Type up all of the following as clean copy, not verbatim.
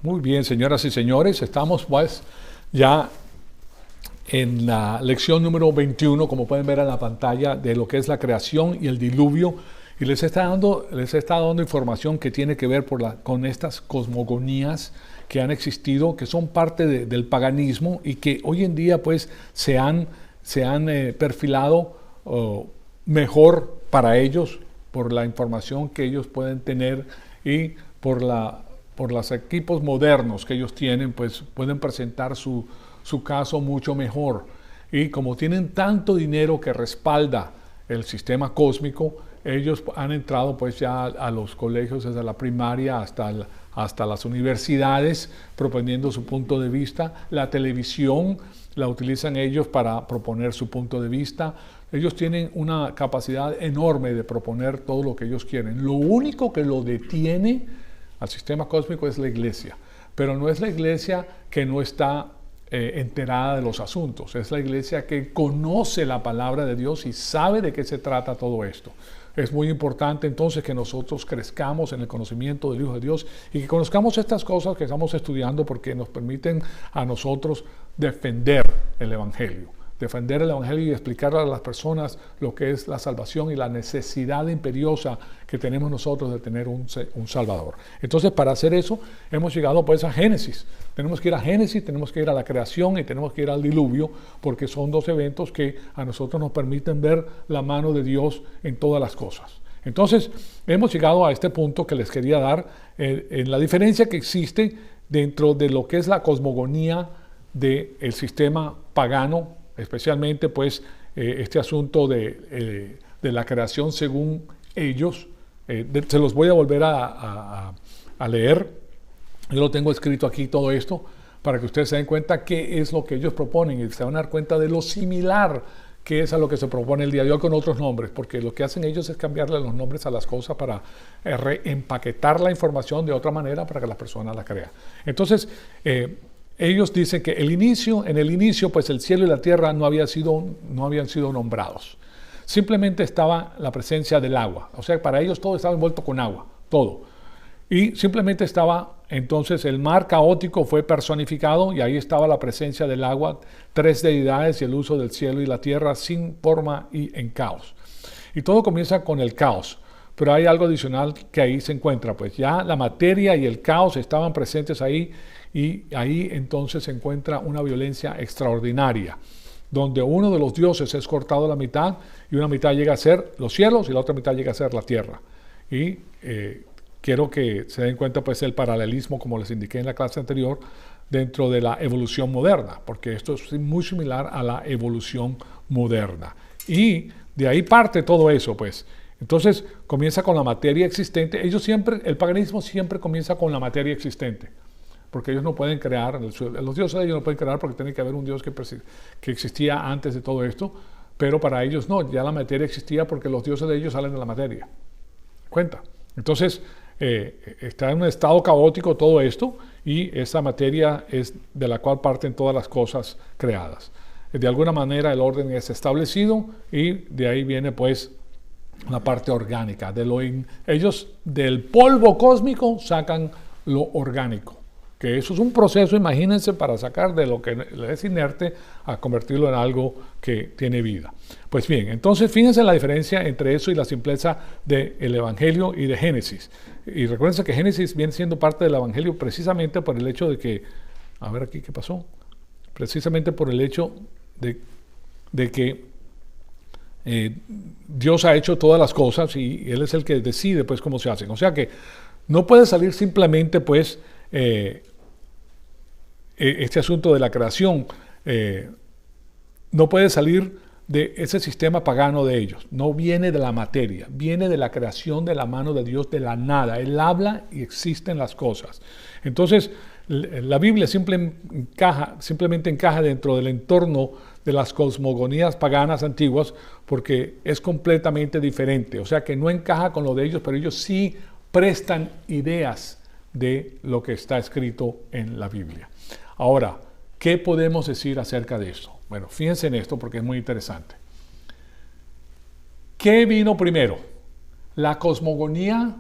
Muy bien, señoras y señores, estamos pues ya en la lección número 21, como pueden ver en la pantalla, de lo que es la creación y el diluvio. Y les está dando información que tiene que ver con estas cosmogonías que han existido, que son parte del paganismo y que hoy en día pues se han perfilado mejor para ellos por la información que ellos pueden tener y por los equipos modernos que ellos tienen, pues pueden presentar su caso mucho mejor. Y como tienen tanto dinero que respalda el sistema cósmico, ellos han entrado pues ya a los colegios desde la primaria hasta las universidades, proponiendo su punto de vista. La televisión la utilizan ellos para proponer su punto de vista. Ellos tienen una capacidad enorme de proponer todo lo que ellos quieren. Lo único que lo detiene al sistema cósmico es la iglesia, pero no es la iglesia que no está enterada de los asuntos, es la iglesia que conoce la palabra de Dios y sabe de qué se trata todo esto. Es muy importante entonces que nosotros crezcamos en el conocimiento del Hijo de Dios y que conozcamos estas cosas que estamos estudiando porque nos permiten a nosotros defender el Evangelio y explicarle a las personas lo que es la salvación y la necesidad imperiosa que tenemos nosotros de tener un Salvador. Entonces, para hacer eso, hemos llegado pues a Génesis. Tenemos que ir a Génesis, tenemos que ir a la creación y tenemos que ir al diluvio, porque son dos eventos que a nosotros nos permiten ver la mano de Dios en todas las cosas. Entonces, hemos llegado a este punto que les quería dar en la diferencia que existe dentro de lo que es la cosmogonía del sistema pagano, especialmente pues este asunto de la creación según ellos. Se los voy a volver a leer. Yo lo tengo escrito aquí todo esto para que ustedes se den cuenta qué es lo que ellos proponen y se van a dar cuenta de lo similar que es a lo que se propone el día de hoy con otros nombres, porque lo que hacen ellos es cambiarle los nombres a las cosas para reempaquetar la información de otra manera para que la persona la crea. Entonces, ellos dicen que en el inicio, pues el cielo y la tierra no habían sido nombrados. Simplemente estaba la presencia del agua. O sea, para ellos todo estaba envuelto con agua, todo. Y simplemente estaba, entonces el mar caótico fue personificado y ahí estaba la presencia del agua, tres deidades y el uso del cielo y la tierra sin forma y en caos. Y todo comienza con el caos. Pero hay algo adicional que ahí se encuentra, pues ya la materia y el caos estaban presentes ahí y ahí entonces se encuentra una violencia extraordinaria, donde uno de los dioses es cortado a la mitad y una mitad llega a ser los cielos y la otra mitad llega a ser la tierra. Y quiero que se den cuenta pues el paralelismo, como les indiqué en la clase anterior, dentro de la evolución moderna, porque esto es muy similar a la evolución moderna. Y de ahí parte todo eso, pues. Entonces comienza con la materia existente. El paganismo siempre comienza con la materia existente, porque ellos no pueden crear, los dioses de ellos no pueden crear porque tiene que haber un dios que existía antes de todo esto, pero para ellos no, ya la materia existía porque los dioses de ellos salen de la materia. ¿Cuenta? Entonces está en un estado caótico todo esto y esa materia es de la cual parten todas las cosas creadas. De alguna manera el orden es establecido y de ahí viene pues la parte orgánica. Ellos del polvo cósmico sacan lo orgánico, que eso es un proceso, imagínense, para sacar de lo que es inerte a convertirlo en algo que tiene vida. Pues bien, entonces fíjense la diferencia entre eso y la simpleza del Evangelio y de Génesis. Y recuérdense que Génesis viene siendo parte del Evangelio precisamente por el hecho de que, a ver aquí qué pasó, precisamente por el hecho de que Dios ha hecho todas las cosas y Él es el que decide pues cómo se hacen. O sea que no puede salir simplemente pues este asunto de la creación, no puede salir de ese sistema pagano de ellos. No viene de la materia, viene de la creación de la mano de Dios, de la nada. Él habla y existen las cosas. Entonces la Biblia simplemente encaja dentro del entorno de las cosmogonías paganas antiguas porque es completamente diferente. O sea que no encaja con lo de ellos, pero ellos sí prestan ideas de lo que está escrito en la Biblia. Ahora, ¿qué podemos decir acerca de esto? Bueno, fíjense en esto porque es muy interesante. ¿Qué vino primero? ¿La cosmogonía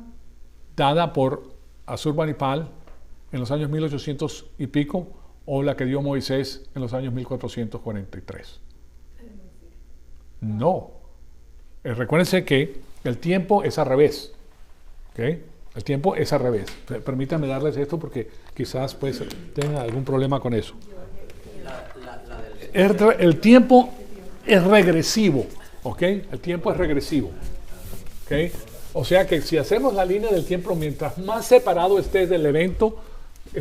dada por Ashurbanipal en los años 1800 y pico o la que dio Moisés en los años 1443? No. Recuérdense que el tiempo es al revés. ¿Okay? El tiempo es al revés. Permítanme darles esto porque quizás pues tengan algún problema con eso. El tiempo es regresivo. ¿Ok? El tiempo es regresivo. ¿Ok? O sea que si hacemos la línea del tiempo, mientras más separado estés del evento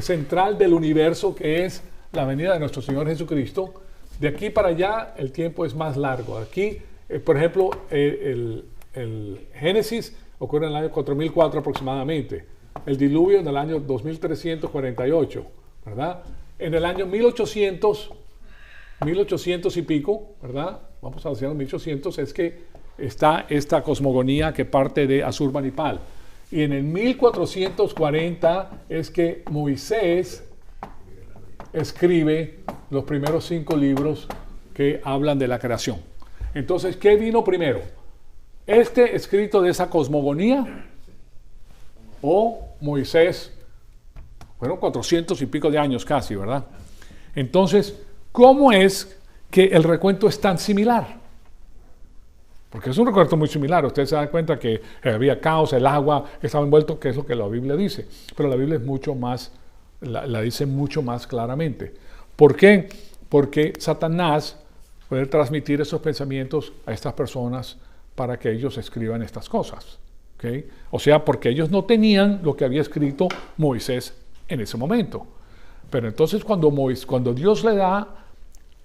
central del universo, que es la venida de nuestro Señor Jesucristo, de aquí para allá el tiempo es más largo. Aquí, por ejemplo, el Génesis ocurre en el año 4004 aproximadamente. El diluvio en el año 2348, ¿verdad? En el año 1800 y pico, ¿verdad? Vamos a decir 1800, es que está esta cosmogonía que parte de Asurbanipal. Y en el 1440 es que Moisés escribe los primeros 5 libros que hablan de la creación. Entonces, ¿qué vino primero? ¿Este escrito de esa cosmogonía o Moisés? Fueron 400 y pico de años casi, ¿verdad? Entonces, ¿cómo es que el recuento es tan similar? Porque es un recuento muy similar. Usted se da cuenta que había caos, el agua estaba envuelto, que es lo que la Biblia dice. Pero la Biblia es mucho más, la dice mucho más claramente. ¿Por qué? Porque Satanás puede transmitir esos pensamientos a estas personas para que ellos escriban estas cosas. ¿Okay? O sea, porque ellos no tenían lo que había escrito Moisés en ese momento. Pero entonces cuando Dios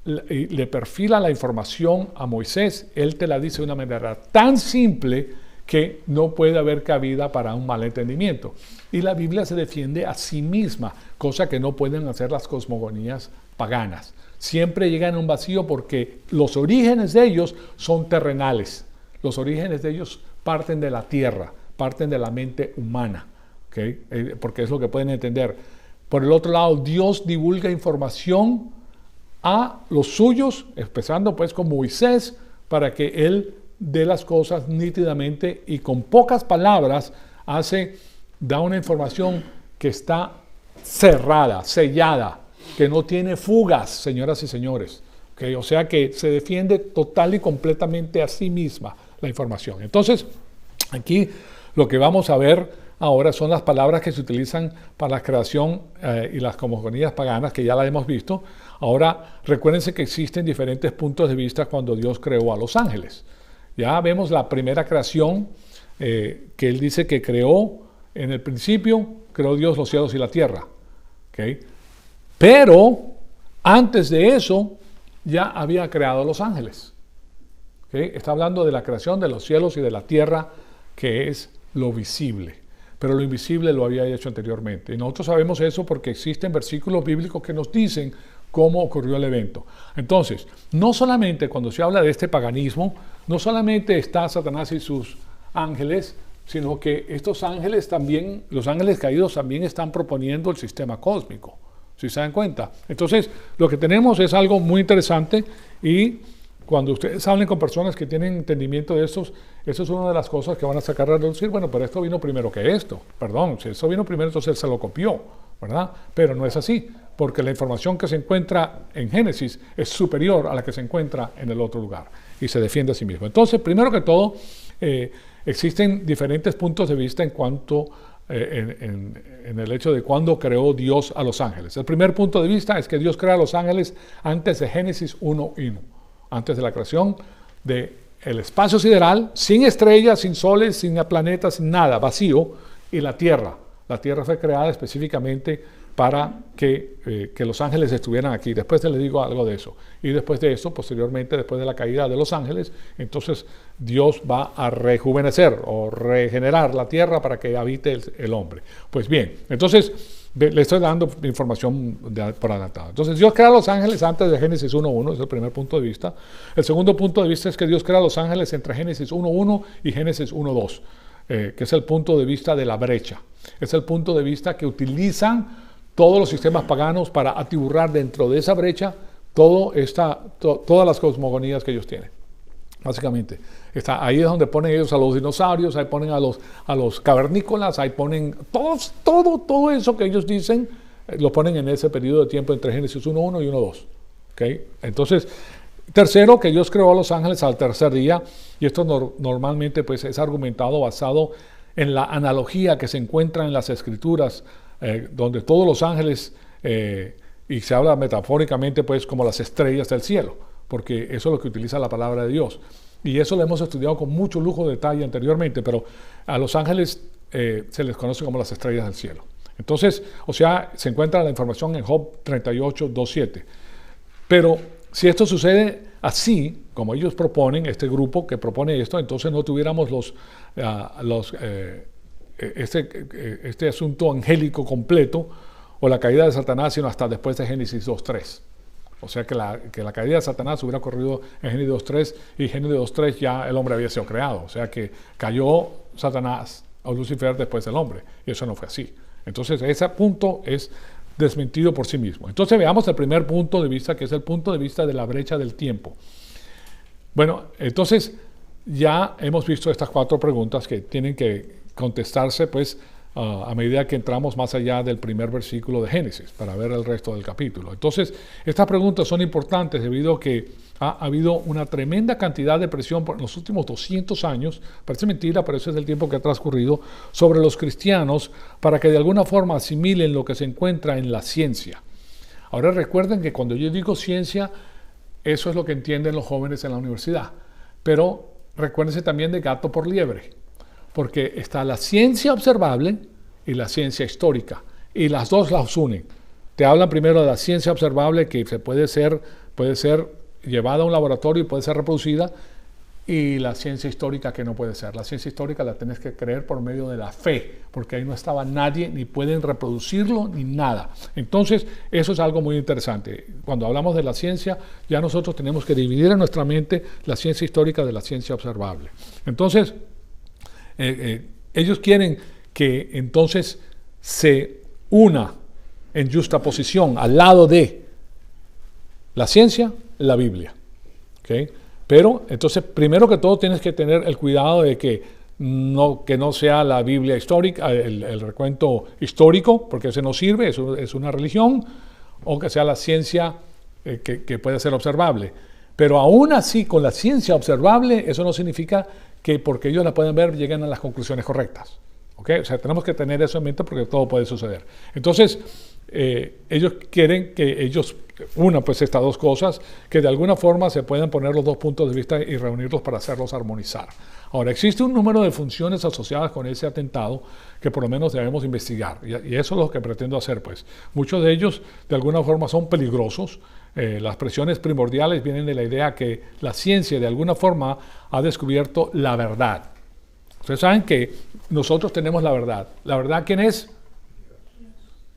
le perfila la información a Moisés, él te la dice de una manera tan simple que no puede haber cabida para un malentendimiento. Y la Biblia se defiende a sí misma, cosa que no pueden hacer las cosmogonías paganas. Siempre llegan a un vacío porque los orígenes de ellos son terrenales. Los orígenes de ellos parten de la tierra, parten de la mente humana, ¿okay? Porque es lo que pueden entender. Por el otro lado, Dios divulga información a los suyos, empezando pues con Moisés, para que él dé las cosas nítidamente y con pocas palabras da una información que está cerrada, sellada, que no tiene fugas, señoras y señores. ¿Okay? O sea que se defiende total y completamente a sí misma la información. Entonces, aquí lo que vamos a ver ahora son las palabras que se utilizan para la creación y las cosmogonías paganas, que ya las hemos visto. Ahora, recuérdense que existen diferentes puntos de vista cuando Dios creó a los ángeles. Ya vemos la primera creación que Él dice que creó en el principio, creó Dios los cielos y la tierra. ¿Okay? Pero antes de eso ya había creado a los ángeles. ¿Okay? Está hablando de la creación de los cielos y de la tierra, que es lo visible. Pero lo invisible lo había hecho anteriormente. Y nosotros sabemos eso porque existen versículos bíblicos que nos dicen cómo ocurrió el evento. Entonces, no solamente cuando se habla de este paganismo, no solamente está Satanás y sus ángeles, sino que estos ángeles también, los ángeles caídos también están proponiendo el sistema cósmico, si se dan cuenta. Entonces, lo que tenemos es algo muy interesante y cuando ustedes hablen con personas que tienen entendimiento de estos, eso es una de las cosas que van a sacar a reducir. Bueno, pero esto vino primero que esto. Perdón, si eso vino primero, entonces él se lo copió, ¿verdad? Pero no es así, porque la información que se encuentra en Génesis es superior a la que se encuentra en el otro lugar y se defiende a sí mismo. Entonces, primero que todo, existen diferentes puntos de vista en cuanto en el hecho de cuándo creó Dios a los ángeles. El primer punto de vista es que Dios crea a los ángeles antes de Génesis 1:1. Antes de la creación del espacio sideral, sin estrellas, sin soles, sin planetas, sin nada, vacío, y la tierra. La tierra fue creada específicamente para que los ángeles estuvieran aquí. Después les digo algo de eso. Y después de eso, posteriormente, después de la caída de los ángeles, entonces Dios va a rejuvenecer o regenerar la tierra para que habite el hombre. Pues bien, entonces le estoy dando información por adelantado. Entonces Dios crea a los ángeles antes de Génesis 1:1, es el primer punto de vista. El segundo punto de vista es que Dios crea a los ángeles entre Génesis 1:1 y Génesis 1:2, que es el punto de vista de la brecha. Es el punto de vista que utilizan todos los sistemas paganos para atiburrar dentro de esa brecha todas las cosmogonías que ellos tienen. básicamente. Ahí es donde ponen ellos a los dinosaurios, ahí ponen a los cavernícolas, ahí ponen todo eso que ellos dicen, lo ponen en ese periodo de tiempo entre Génesis 1.1 y 1.2. ¿Okay? Entonces, tercero, que Dios creó a los ángeles al tercer día, y esto normalmente pues, es argumentado basado en la analogía que se encuentra en las Escrituras, donde todos los ángeles, y se habla metafóricamente pues como las estrellas del cielo, porque eso es lo que utiliza la palabra de Dios. Y eso lo hemos estudiado con mucho lujo de detalle anteriormente, pero a los ángeles se les conoce como las estrellas del cielo. Entonces, o sea, se encuentra la información en Job 38, 2.7. Pero si esto sucede así, como ellos proponen, este grupo que propone esto, entonces no tuviéramos este asunto angélico completo o la caída de Satanás, sino hasta después de Génesis 2.3. O sea que la caída de Satanás hubiera ocurrido en Génesis 2.3 y Génesis 2.3 ya el hombre había sido creado. O sea que cayó Satanás o Lucifer después del hombre. Y eso no fue así. Entonces ese punto es desmentido por sí mismo. Entonces veamos el primer punto de vista, que es el punto de vista de la brecha del tiempo. Bueno, entonces ya hemos visto estas 4 preguntas que tienen que contestarse pues a medida que entramos más allá del primer versículo de Génesis para ver el resto del capítulo. Entonces, estas preguntas son importantes debido a que ha habido una tremenda cantidad de presión por los últimos 200 años, parece mentira, pero ese es el tiempo que ha transcurrido, sobre los cristianos para que de alguna forma asimilen lo que se encuentra en la ciencia. Ahora recuerden que cuando yo digo ciencia, eso es lo que entienden los jóvenes en la universidad, pero recuérdense también de gato por liebre, porque está la ciencia observable y la ciencia histórica, y las dos las unen. Te hablan primero de la ciencia observable, que puede ser llevada a un laboratorio y puede ser reproducida, y la ciencia histórica, que no puede ser. La ciencia histórica la tienes que creer por medio de la fe, porque ahí no estaba nadie, ni pueden reproducirlo, ni nada. Entonces, eso es algo muy interesante. Cuando hablamos de la ciencia, ya nosotros tenemos que dividir en nuestra mente la ciencia histórica de la ciencia observable. Entonces, ellos quieren que entonces se una en justaposición al lado de la ciencia, la Biblia. ¿Okay? Pero entonces, primero que todo, tienes que tener el cuidado de que no sea la Biblia histórica, el recuento histórico, porque ese no sirve, eso es una religión, o que sea la ciencia que puede ser observable. Pero aún así, con la ciencia observable, eso no significa que porque ellos la pueden ver lleguen a las conclusiones correctas. ¿Okay? O sea, tenemos que tener eso en mente porque todo puede suceder. Entonces, ellos quieren que ellos unan pues estas dos cosas, que de alguna forma se puedan poner los dos puntos de vista y reunirlos para hacerlos armonizar. Ahora, existe un número de funciones asociadas con ese atentado que por lo menos debemos investigar, y eso es lo que pretendo hacer. Pues muchos de ellos de alguna forma son peligrosos. Las presiones primordiales vienen de la idea que la ciencia de alguna forma ha descubierto la verdad. Ustedes saben que nosotros tenemos la verdad. ¿La verdad quién es?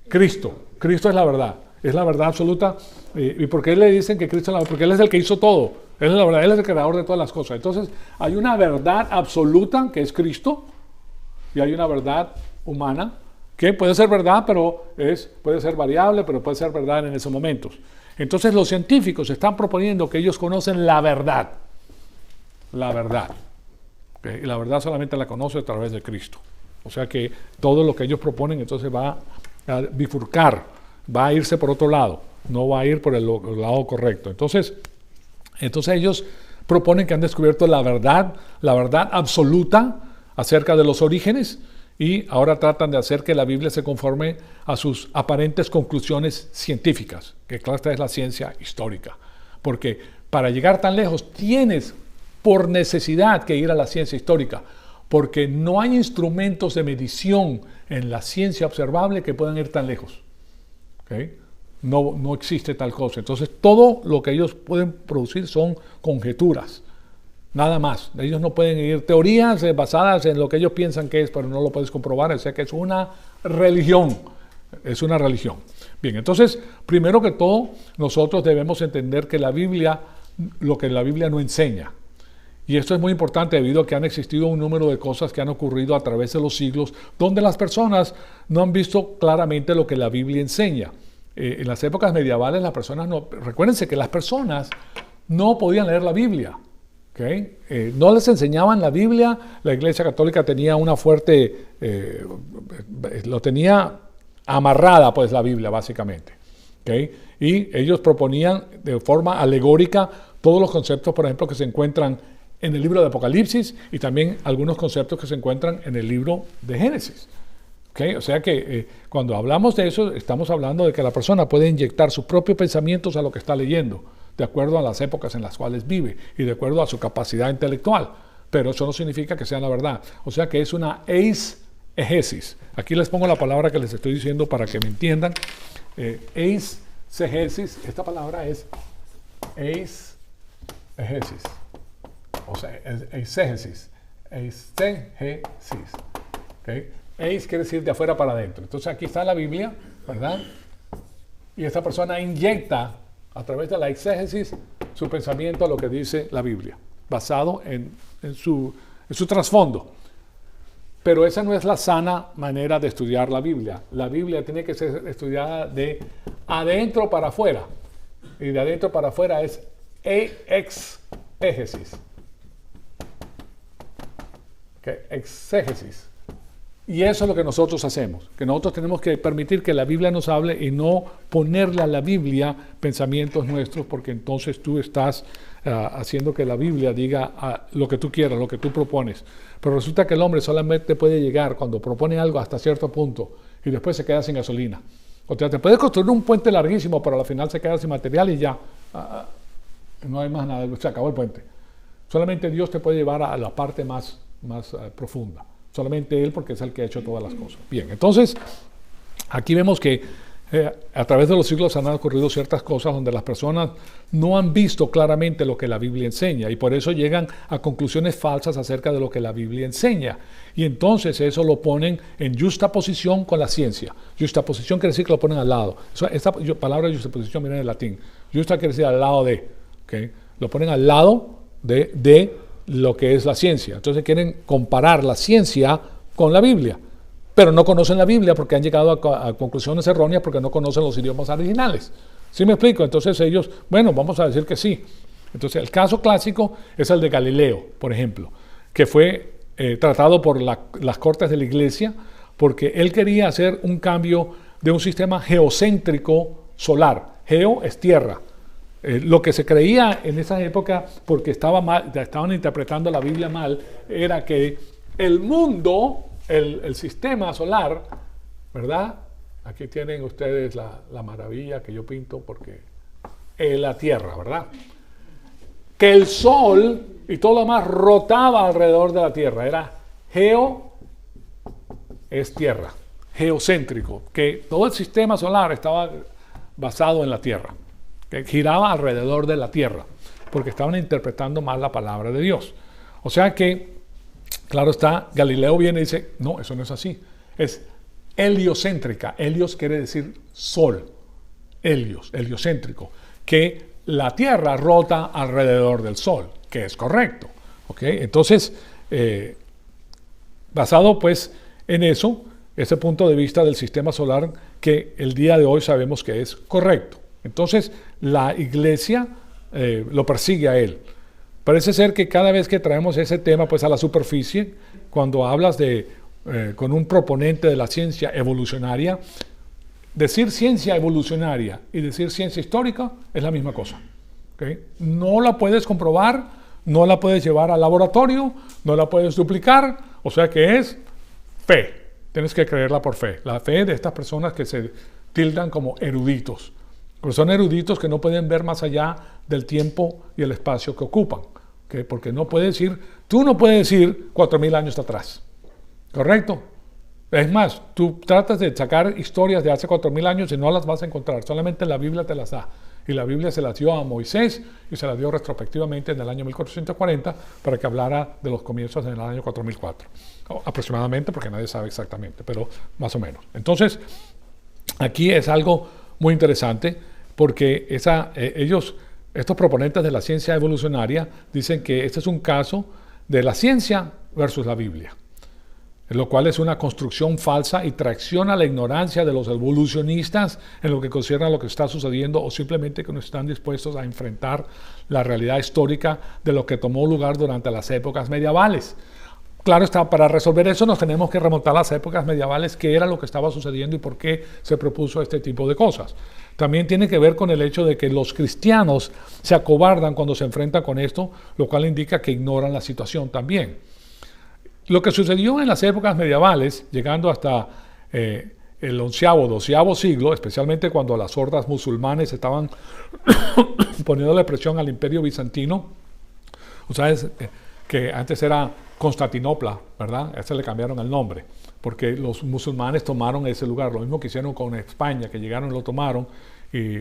Cristo. Cristo es la verdad. Es la verdad absoluta. ¿Y por qué le dicen que Cristo es la verdad? Porque Él es el que hizo todo. Él es la verdad. Él es el creador de todas las cosas. Entonces, hay una verdad absoluta que es Cristo, y hay una verdad humana que puede ser verdad, pero puede ser variable, pero puede ser verdad en esos momentos. Entonces, los científicos están proponiendo que ellos conocen la verdad. La verdad. ¿Okay? Y la verdad solamente la conoce a través de Cristo. O sea que todo lo que ellos proponen entonces va a bifurcar, va a irse por otro lado, no va a ir por el lado correcto. Entonces ellos proponen que han descubierto la verdad absoluta acerca de los orígenes, y ahora tratan de hacer que la Biblia se conforme a sus aparentes conclusiones científicas, que claro, esta es la ciencia histórica. Porque para llegar tan lejos tienes por necesidad que ir a la ciencia histórica, porque no hay instrumentos de medición en la ciencia observable que puedan ir tan lejos. ¿Okay? No existe tal cosa. Entonces, todo lo que ellos pueden producir son conjeturas, nada más. Ellos no pueden ir teorías basadas en lo que ellos piensan que es, pero no lo puedes comprobar. O sea que es una religión. Es una religión. Bien, entonces, primero que todo, nosotros debemos entender que la Biblia, lo que la Biblia no enseña. Y esto es muy importante debido a que han existido un número de cosas que han ocurrido a través de los siglos donde las personas no han visto claramente lo que la Biblia enseña. En las épocas medievales las personas no... Recuérdense que las personas no podían leer la Biblia. ¿Okay? No les enseñaban la Biblia. La Iglesia Católica tenía una fuerte, lo tenía amarrada pues la Biblia básicamente. ¿Okay? Y ellos proponían de forma alegórica todos los conceptos, por ejemplo, que se encuentran en el libro de Apocalipsis y también algunos conceptos que se encuentran en el libro de Génesis. ¿Okay? O sea que cuando hablamos de eso, estamos hablando de que la persona puede inyectar sus propios pensamientos a lo que está leyendo, de acuerdo a las épocas en las cuales vive y de acuerdo a su capacidad intelectual. Pero eso no significa que sea la verdad. O sea que es una eisegesis. Aquí les pongo la palabra que les estoy diciendo para que me entiendan. Eisegesis, esta palabra es eisegesis. O sea, eisegesis. Eisegesis. ¿Okay? Eis quiere decir de afuera para adentro. Entonces aquí está la Biblia, ¿verdad? Y esta persona inyecta a través de la exégesis su pensamiento a lo que dice la Biblia, basado en su trasfondo. Pero esa no es la sana manera de estudiar la Biblia. La Biblia tiene que ser estudiada de adentro para afuera. Y de adentro para afuera es exégesis. ¿Okay? Exégesis. Y eso es lo que nosotros hacemos, que nosotros tenemos que permitir que la Biblia nos hable y no ponerle a la Biblia pensamientos nuestros, porque entonces tú estás haciendo que la Biblia diga lo que tú quieras, lo que tú propones. Pero resulta que el hombre solamente puede llegar cuando propone algo hasta cierto punto y después se queda sin gasolina. O sea, te puedes construir un puente larguísimo, pero al final se queda sin material y ya no hay más nada, se acabó el puente. Solamente Dios te puede llevar a la parte más profunda. Solamente Él, porque es el que ha hecho todas las cosas. Bien, entonces, aquí vemos que a través de los siglos han ocurrido ciertas cosas donde las personas no han visto claramente lo que la Biblia enseña y por eso llegan a conclusiones falsas acerca de lo que la Biblia enseña. Y entonces eso lo ponen en justaposición con la ciencia. Justaposición quiere decir que lo ponen al lado. Esta palabra justaposición viene del latín. Justa quiere decir al lado de. ¿Okay? Lo ponen al lado de lo que es la ciencia. Entonces quieren comparar la ciencia con la Biblia, pero no conocen la Biblia porque han llegado a conclusiones erróneas porque no conocen los idiomas originales. ¿Sí me explico? Entonces ellos, bueno, vamos a decir que sí. Entonces el caso clásico es el de Galileo, por ejemplo, que fue tratado por las cortes de la iglesia porque él quería hacer un cambio de un sistema geocéntrico solar. Geo es tierra. Lo que se creía en esa época, porque estaban interpretando la Biblia mal, era que el mundo, el sistema solar, ¿verdad? Aquí tienen ustedes la maravilla que yo pinto, porque es la Tierra, ¿verdad? Que el Sol y todo lo demás rotaba alrededor de la Tierra. Era es tierra, geocéntrico, que todo el sistema solar estaba basado en la Tierra, que giraba alrededor de la Tierra, porque estaban interpretando mal la palabra de Dios. O sea que, claro está, Galileo viene y dice, no, eso no es así, es heliocéntrica. Helios quiere decir sol, heliocéntrico, que la Tierra rota alrededor del Sol, que es correcto. ¿Okay? Entonces, basado pues en eso, ese punto de vista del sistema solar que el día de hoy sabemos que es correcto. Entonces, la iglesia lo persigue a él. Parece ser que cada vez que traemos ese tema pues a la superficie, cuando hablas con un proponente de la ciencia evolucionaria, decir ciencia evolucionaria y decir ciencia histórica es la misma cosa. ¿Okay? No la puedes comprobar, no la puedes llevar al laboratorio, no la puedes duplicar, o sea que es fe. Tienes que creerla por fe. La fe de estas personas que se tildan como eruditos. Pero son eruditos que no pueden ver más allá del tiempo y el espacio que ocupan. ¿Okay? Porque no puedes decir, tú no puedes decir 4.000 años atrás. ¿Correcto? Es más, tú tratas de sacar historias de hace 4.000 años y no las vas a encontrar. Solamente la Biblia te las da. Y la Biblia se las dio a Moisés y se las dio retrospectivamente en el año 1440 para que hablara de los comienzos en el año 4004. Aproximadamente, porque nadie sabe exactamente, pero más o menos. Entonces, aquí es algo muy interesante porque estos proponentes de la ciencia evolucionaria dicen que este es un caso de la ciencia versus la Biblia. lo cual es una construcción falsa y traiciona la ignorancia de los evolucionistas en lo que concierne a lo que está sucediendo, o simplemente que no están dispuestos a enfrentar la realidad histórica de lo que tomó lugar durante las épocas medievales. Claro está, para resolver eso nos tenemos que remontar a las épocas medievales, qué era lo que estaba sucediendo y por qué se propuso este tipo de cosas. También tiene que ver con el hecho de que los cristianos se acobardan cuando se enfrentan con esto, lo cual indica que ignoran la situación también. Lo que sucedió en las épocas medievales, llegando hasta el 11º, 12º siglo, especialmente cuando las hordas musulmanes estaban poniéndole presión al imperio bizantino, ¿sabes? Que antes era Constantinopla, ¿verdad? A ese le cambiaron el nombre, porque los musulmanes tomaron ese lugar. Lo mismo que hicieron con España, que llegaron y lo tomaron, y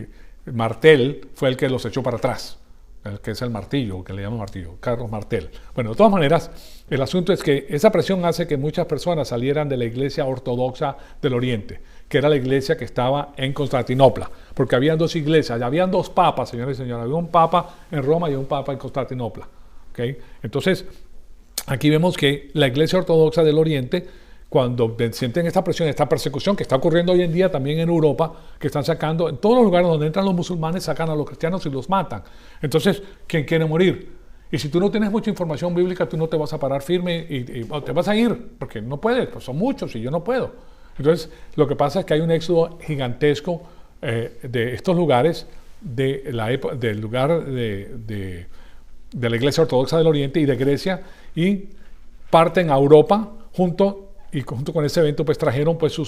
Martel fue el que los echó para atrás, el que es el martillo, que le llaman martillo, Carlos Martel. Bueno, de todas maneras, el asunto es que esa presión hace que muchas personas salieran de la iglesia ortodoxa del Oriente, que era la iglesia que estaba en Constantinopla, porque habían dos iglesias, habían dos papas, señores y señores, había un papa en Roma y un papa en Constantinopla. ¿Okay? Entonces, aquí vemos que la iglesia ortodoxa del Oriente, cuando sienten esta presión, esta persecución que está ocurriendo hoy en día también en Europa, que están sacando, en todos los lugares donde entran los musulmanes, sacan a los cristianos y los matan. Entonces, ¿quién quiere morir? Y si tú no tienes mucha información bíblica, tú no te vas a parar firme y te vas a ir, porque no puedes, pues son muchos y yo no puedo. Entonces, lo que pasa es que hay un éxodo gigantesco de estos lugares, del lugar de la iglesia ortodoxa del Oriente y de Grecia, y parten a Europa junto con ese evento pues trajeron pues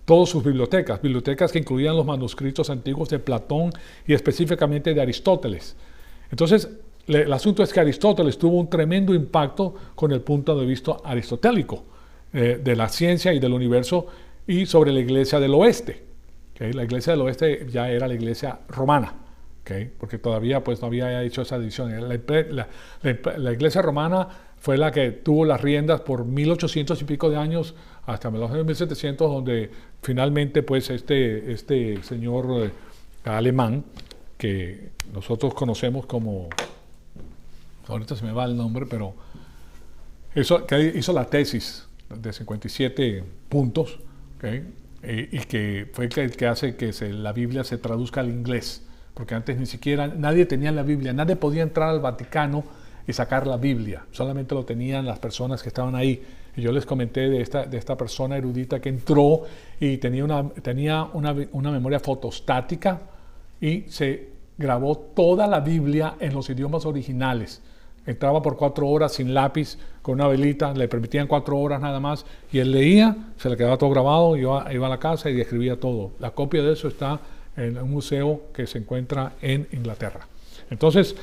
todas sus bibliotecas que incluían los manuscritos antiguos de Platón y específicamente de Aristóteles. Entonces el asunto es que Aristóteles tuvo un tremendo impacto con el punto de vista aristotélico de la ciencia y del universo, y sobre la iglesia del oeste. ¿Okay? La iglesia del oeste ya era la iglesia romana. Okay, porque todavía pues no había hecho esa división. La iglesia romana fue la que tuvo las riendas por 1800 y pico de años hasta los años 1700, donde finalmente pues este señor alemán, que nosotros conocemos como, ahorita se me va el nombre, pero que hizo la tesis de 57 puntos, ¿okay? Y que fue el que hace que la Biblia se traduzca al inglés. Porque antes ni siquiera nadie tenía la Biblia, nadie podía entrar al Vaticano y sacar la Biblia, solamente lo tenían las personas que estaban ahí. Y yo les comenté de esta persona erudita que entró y tenía una memoria fotostática y se grabó toda la Biblia en los idiomas originales. Entraba por 4 horas sin lápiz, con una velita, le permitían 4 horas nada más, y él leía, se le quedaba todo grabado, iba a la casa y escribía todo. La copia de eso está en un museo que se encuentra en Inglaterra. Entonces,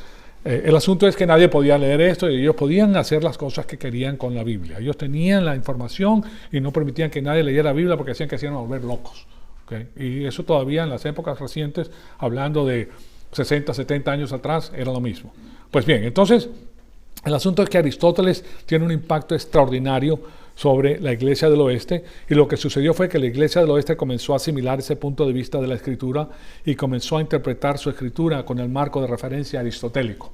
el asunto es que nadie podía leer esto y ellos podían hacer las cosas que querían con la Biblia. Ellos tenían la información y no permitían que nadie leyera la Biblia porque decían que se iban a volver locos. ¿Okay? Y eso todavía en las épocas recientes, hablando de 60, 70 años atrás, era lo mismo. Pues bien, entonces, el asunto es que Aristóteles tiene un impacto extraordinario sobre la Iglesia del Oeste, y lo que sucedió fue que la Iglesia del Oeste comenzó a asimilar ese punto de vista de la Escritura y comenzó a interpretar su Escritura con el marco de referencia aristotélico.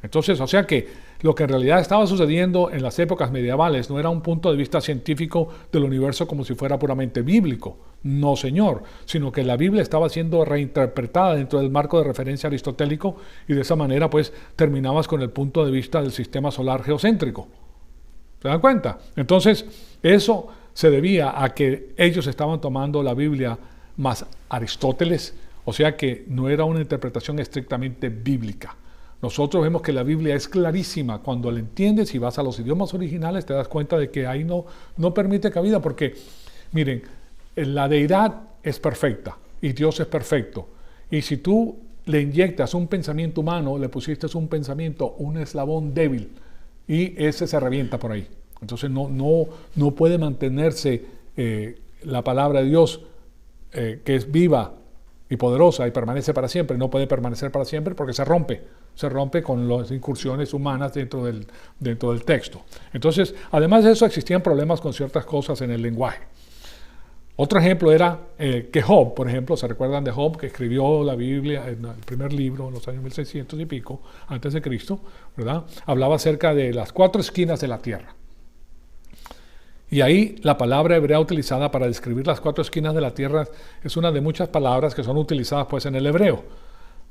Entonces, o sea que lo que en realidad estaba sucediendo en las épocas medievales no era un punto de vista científico del universo como si fuera puramente bíblico, no señor, sino que la Biblia estaba siendo reinterpretada dentro del marco de referencia aristotélico, y de esa manera pues terminabas con el punto de vista del sistema solar geocéntrico. ¿Se dan cuenta? Entonces, eso se debía a que ellos estaban tomando la Biblia más Aristóteles, o sea que no era una interpretación estrictamente bíblica. Nosotros vemos que la Biblia es clarísima. Cuando la entiendes y vas a los idiomas originales, te das cuenta de que ahí no permite cabida, porque, miren, la deidad es perfecta y Dios es perfecto. Y si tú le inyectas un pensamiento humano, le pusiste un pensamiento, un eslabón débil, y ese se revienta por ahí. Entonces no puede mantenerse la palabra de Dios, que es viva y poderosa y permanece para siempre. No puede permanecer para siempre porque se rompe con las incursiones humanas dentro del texto. Entonces, además de eso, existían problemas con ciertas cosas en el lenguaje. Otro ejemplo era que Job, por ejemplo, ¿se recuerdan de Job, que escribió la Biblia, el primer libro, en los años 1600 y pico, antes de Cristo, ¿verdad? Hablaba acerca de las 4 esquinas de la tierra. Y ahí la palabra hebrea utilizada para describir las 4 esquinas de la tierra es una de muchas palabras que son utilizadas pues en el hebreo.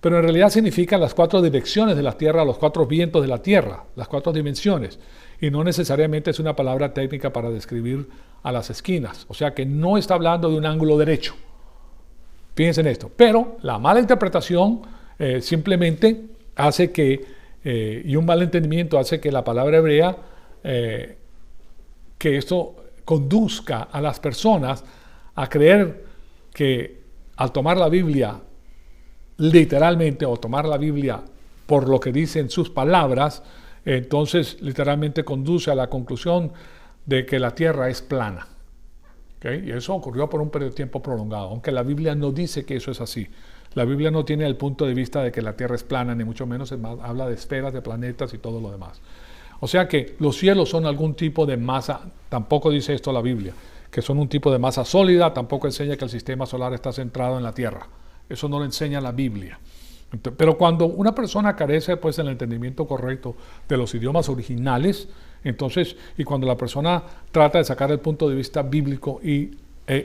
Pero en realidad significan las 4 direcciones de la tierra, los 4 vientos de la tierra, las 4 dimensiones. Y no necesariamente es una palabra técnica para describir a las esquinas. O sea que no está hablando de un ángulo derecho. Fíjense en esto. Pero la mala interpretación simplemente hace que, y un mal entendimiento hace que la palabra hebrea, que esto conduzca a las personas a creer que al tomar la Biblia literalmente o tomar la Biblia por lo que dicen sus palabras, entonces literalmente conduce a la conclusión de que la tierra es plana. ¿Okay? Y eso ocurrió por un periodo de tiempo prolongado, aunque la Biblia no dice que eso es así. La Biblia no tiene el punto de vista de que la tierra es plana, ni mucho menos habla de esferas, de planetas y todo lo demás. O sea que los cielos son algún tipo de masa, tampoco dice esto la Biblia, que son un tipo de masa sólida, tampoco enseña que el sistema solar está centrado en la tierra. Eso no lo enseña la Biblia. Pero cuando una persona carece pues del entendimiento correcto de los idiomas originales, entonces, y cuando la persona trata de sacar el punto de vista bíblico y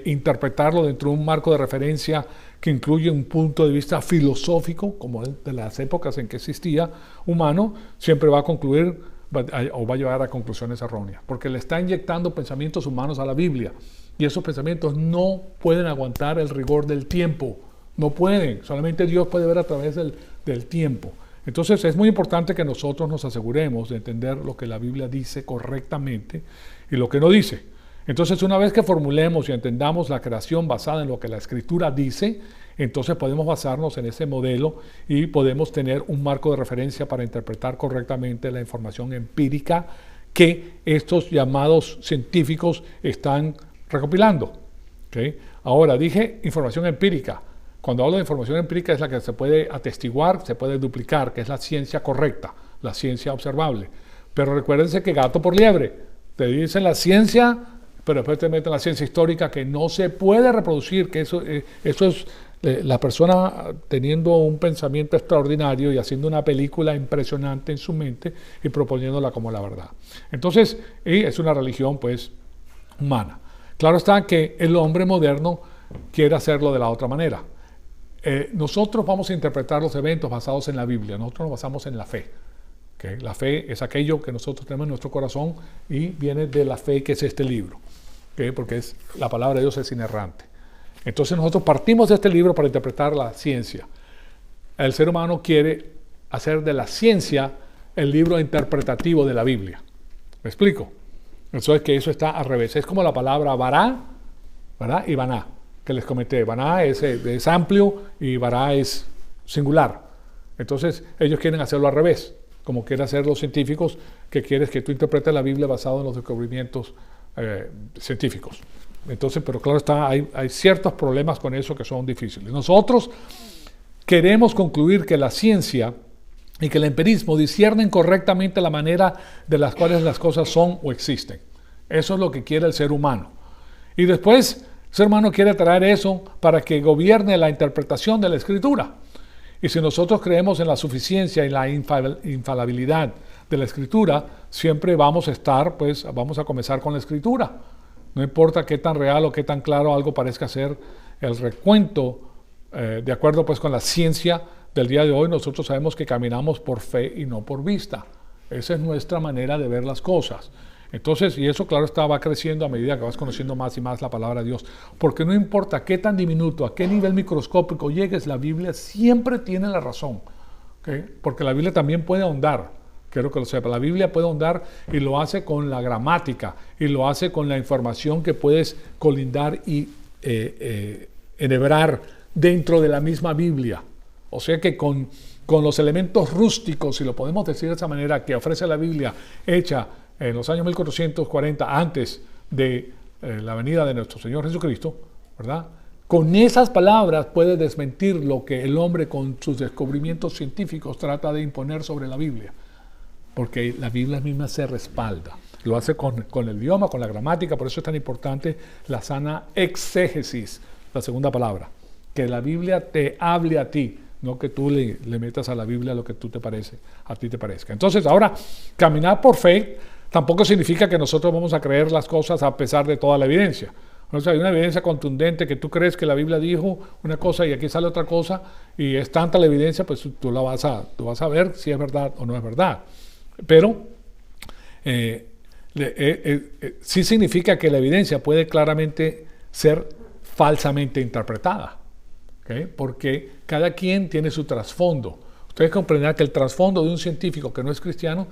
interpretarlo dentro de un marco de referencia que incluye un punto de vista filosófico, como de las épocas en que existía humano, siempre va a concluir o va a llegar a conclusiones erróneas, porque le está inyectando pensamientos humanos a la Biblia, y esos pensamientos no pueden aguantar el rigor del tiempo. No pueden, solamente Dios puede ver a través del tiempo. Entonces es muy importante que nosotros nos aseguremos de entender lo que la Biblia dice correctamente y lo que no dice. Entonces una vez que formulemos y entendamos la creación basada en lo que la Escritura dice, entonces podemos basarnos en ese modelo y podemos tener un marco de referencia para interpretar correctamente la información empírica que estos llamados científicos están recopilando. ¿Okay? Ahora, dije información empírica. Cuando hablo de información empírica es la que se puede atestiguar, se puede duplicar, que es la ciencia correcta, la ciencia observable. Pero recuérdense que gato por liebre. Te dicen la ciencia, pero después te meten la ciencia histórica que no se puede reproducir, que eso es la persona teniendo un pensamiento extraordinario y haciendo una película impresionante en su mente y proponiéndola como la verdad. Entonces, es una religión pues humana. Claro está que el hombre moderno quiere hacerlo de la otra manera. Nosotros vamos a interpretar los eventos basados en la Biblia. Nosotros nos basamos en la fe. ¿Okay? La fe es aquello que nosotros tenemos en nuestro corazón y viene de la fe que es este libro. ¿Okay? Porque la palabra de Dios es inerrante. Entonces nosotros partimos de este libro para interpretar la ciencia. El ser humano quiere hacer de la ciencia el libro interpretativo de la Biblia. ¿Me explico? Eso es que eso está al revés. Es como la palabra vará, ¿verdad? Y baná, que les comenté. Baná es amplio y vará es singular. Entonces ellos quieren hacerlo al revés, como quieren hacer los científicos, que quieres que tú interpretes la Biblia basado en los descubrimientos científicos. Entonces, pero claro está, hay ciertos problemas con eso que son difíciles. Nosotros queremos concluir que la ciencia y que el empirismo disciernen correctamente la manera de las cuales las cosas son o existen. Eso es lo que quiere el ser humano. Y después, el ser humano quiere traer eso para que gobierne la interpretación de la Escritura. Y si nosotros creemos en la suficiencia y la infalibilidad de la Escritura, siempre vamos a comenzar con la Escritura. No importa qué tan real o qué tan claro algo parezca ser el recuento, de acuerdo pues con la ciencia del día de hoy, nosotros sabemos que caminamos por fe y no por vista. Esa es nuestra manera de ver las cosas. Entonces, y eso claro está, va creciendo a medida que vas conociendo más y más la palabra de Dios. Porque no importa qué tan diminuto, a qué nivel microscópico llegues, la Biblia siempre tiene la razón. ¿Okay? Porque la Biblia también puede ahondar. Quiero que lo sepa, la Biblia puede ahondar y lo hace con la gramática y lo hace con la información que puedes colindar y enhebrar dentro de la misma Biblia. O sea que con los elementos rústicos, si lo podemos decir de esa manera, que ofrece la Biblia hecha en los años 1440, antes de la venida de nuestro Señor Jesucristo, ¿verdad? Con esas palabras puede desmentir lo que el hombre con sus descubrimientos científicos trata de imponer sobre la Biblia. Porque la Biblia misma se respalda. Lo hace con el idioma, con la gramática, por eso es tan importante la sana exégesis, la segunda palabra. Que la Biblia te hable a ti, no que tú le metas a la Biblia lo que a ti te parezca. Entonces ahora, caminar por fe Tampoco significa que nosotros vamos a creer las cosas a pesar de toda la evidencia. O sea, hay una evidencia contundente que tú crees que la Biblia dijo una cosa y aquí sale otra cosa, y es tanta la evidencia, pues tú vas a ver si es verdad o no es verdad. Pero sí significa que la evidencia puede claramente ser falsamente interpretada, ¿okay? Porque cada quien tiene su trasfondo. Ustedes comprenderán que el trasfondo de un científico que no es cristiano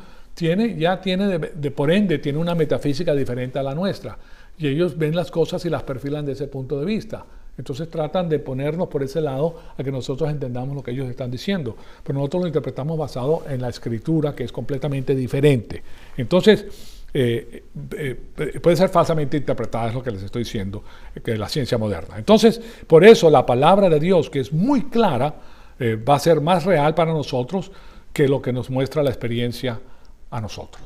por ende tiene una metafísica diferente a la nuestra, y ellos ven las cosas y las perfilan desde ese punto de vista. Entonces tratan de ponernos por ese lado a que nosotros entendamos lo que ellos están diciendo, pero nosotros lo interpretamos basado en la escritura, que es completamente diferente. Entonces puede ser falsamente interpretada, es lo que les estoy diciendo, que es la ciencia moderna. Entonces, por eso la palabra de Dios, que es muy clara, va a ser más real para nosotros que lo que nos muestra la experiencia a nosotros.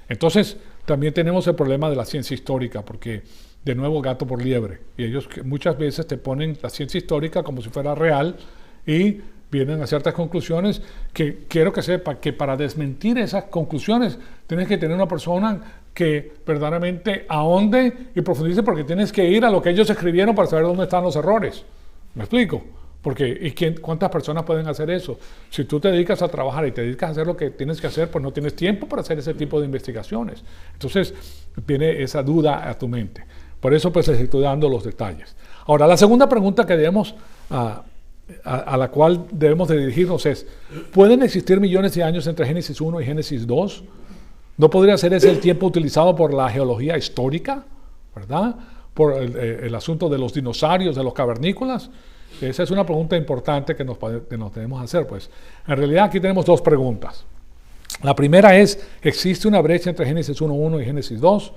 Entonces, también tenemos el problema de la ciencia histórica, porque, de nuevo, gato por liebre. Y ellos muchas veces te ponen la ciencia histórica como si fuera real y vienen a ciertas conclusiones que quiero que sepa que para desmentir esas conclusiones tienes que tener una persona que verdaderamente ahonde y profundice, porque tienes que ir a lo que ellos escribieron para saber dónde están los errores. ¿Me explico? Porque ¿cuántas personas pueden hacer eso? Si tú te dedicas a trabajar y te dedicas a hacer lo que tienes que hacer, pues no tienes tiempo para hacer ese tipo de investigaciones. Entonces viene esa duda a tu mente. Por eso pues les estoy dando los detalles. Ahora, la segunda pregunta que debemos, a la cual debemos de dirigirnos es: ¿pueden existir millones de años entre Génesis 1 y Génesis 2? ¿No podría ser ese el tiempo utilizado por la geología histórica, ¿verdad? Por el asunto de los dinosaurios, de los cavernícolas. Esa es una pregunta importante que nos debemos hacer. Pues en realidad aquí tenemos dos preguntas. La primera es: ¿existe una brecha entre Génesis 1.1 y Génesis 2?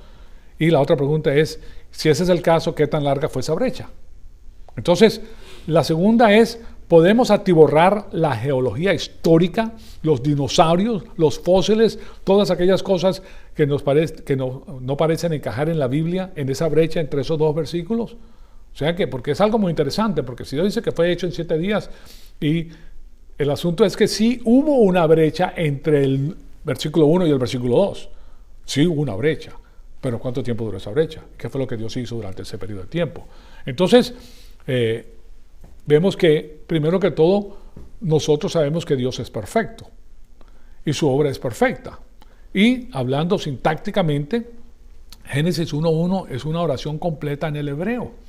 Y la otra pregunta es: si ese es el caso, ¿qué tan larga fue esa brecha? Entonces, la segunda es: ¿podemos atiborrar la geología histórica, los dinosaurios, los fósiles, todas aquellas cosas que no parecen encajar en la Biblia, en esa brecha entre esos dos versículos? O sea que, porque es algo muy interesante, porque si Dios dice que fue hecho en 7 días, y el asunto es que sí hubo una brecha entre el versículo 1 y el versículo 2. Sí hubo una brecha, pero ¿cuánto tiempo duró esa brecha? ¿Qué fue lo que Dios hizo durante ese periodo de tiempo? Entonces, vemos que, primero que todo, nosotros sabemos que Dios es perfecto, y su obra es perfecta. Y hablando sintácticamente, Génesis 1.1 es una oración completa en el hebreo.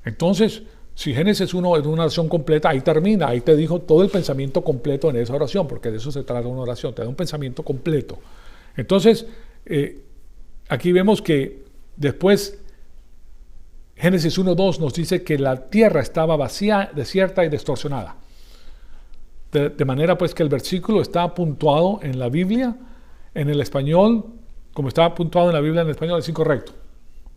Entonces, si Génesis 1 es una oración completa, ahí termina, ahí te dijo todo el pensamiento completo en esa oración, porque de eso se trata una oración, te da un pensamiento completo. Entonces, aquí vemos que después Génesis 1.2 nos dice que la tierra estaba vacía, desierta y distorsionada. De manera pues que el versículo está puntuado en la Biblia, en el español, como está puntuado en la Biblia en el español, es incorrecto.